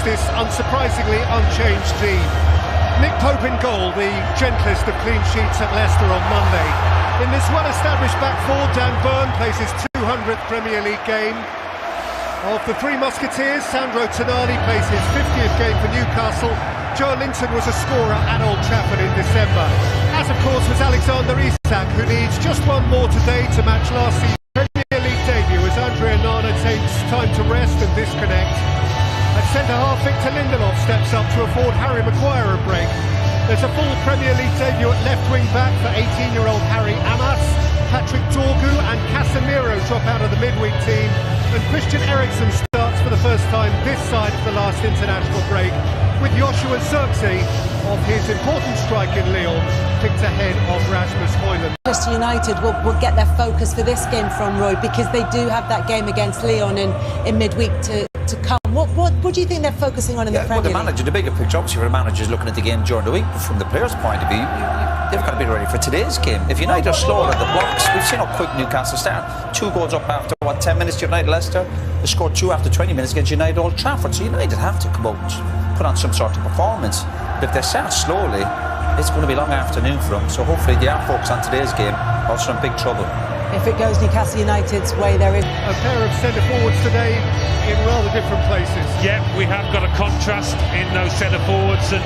this unsurprisingly unchanged team. Nick Pope in goal, the gentlest of clean sheets at Leicester on Monday. In this well-established back four, Dan Burn plays his 200th Premier League game. Of the three Musketeers, Sandro Tonali plays his 50th game for Newcastle. Joe Linton was a scorer at Old Trafford in December. As of course was Alexander Isak, who needs just one more today to match last season's Premier League debut as Andrea Nana takes time to rest and disconnect. At centre-half, Victor Lindelof steps up to afford Harry Maguire a break. There's a full Premier League debut at left wing-back for 18-year-old Harry Amas. Patrick Dorgu and Casemiro drop out of the midweek team. And Christian Eriksen starts for the first time this side of the last international break, with Joshua Zirkzee of his important strike in Lyon picked ahead of Rasmus Højlund. Manchester United will get their focus for this game from Roy, because they do have that game against Lyon in midweek to come. What do you think they're focusing on in the Premier League? Well, the manager, the bigger picture, obviously for the manager is looking at the game during the week, but from the players' point of view, they've got to be ready for today's game. If United are slower at the blocks, we've seen how quick Newcastle start. 2 goals up after, 10 minutes to United Leicester. They scored 2 after 20 minutes against United Old Trafford. So United have to come out and put on some sort of performance. But if they start slowly, it's going to be a long afternoon for them. So hopefully they are focused on today's game, else they're in big trouble. If it goes Newcastle United's way, there is a pair of centre-forwards today in rather different places. Yeah, we have got a contrast in those centre-forwards, and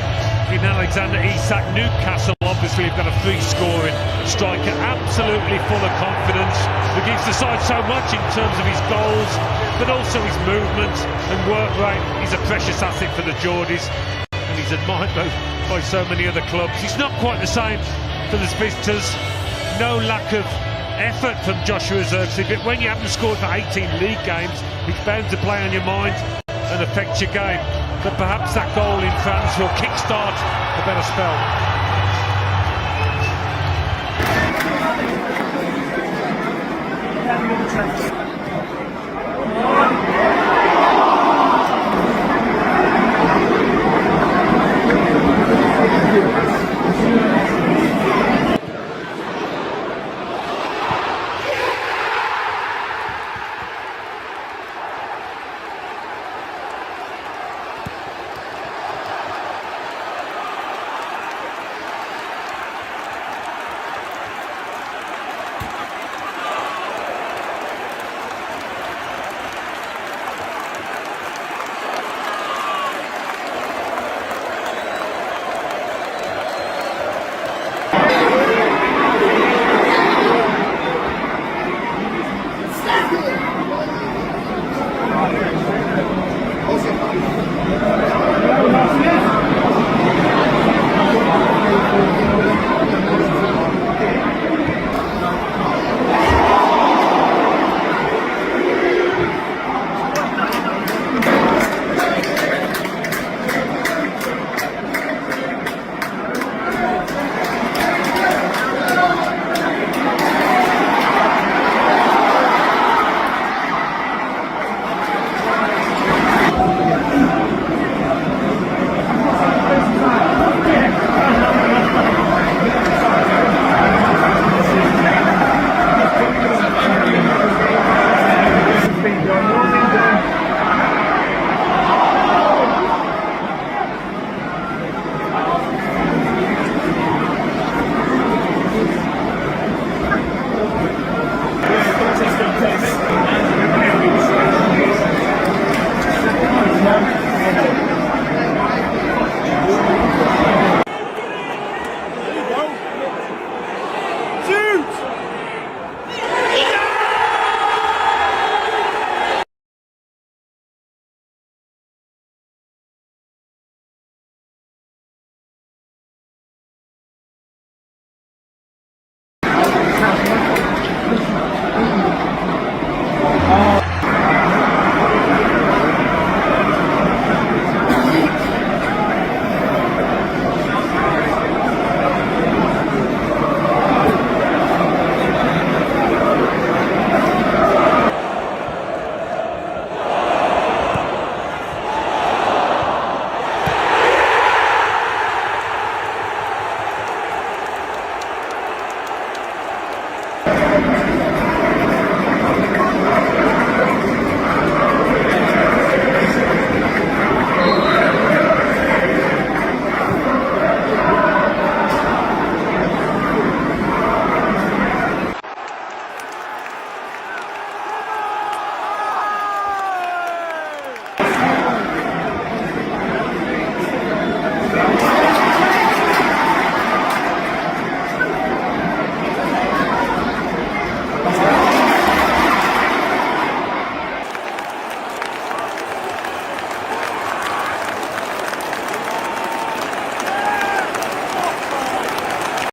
in Alexander Isak. Newcastle obviously have got a free-scoring striker, absolutely full of confidence, who gives the side so much in terms of his goals, but also his movement and work rate. He's a precious asset for the Geordies, and he's admired by so many other clubs. He's not quite the same for the visitors. No lack of effort from Joshua Zirkzee, but when you haven't scored for 18 league games, it's bound to play on your mind and affect your game. But perhaps that goal in France will kick-start a better spell. Come on.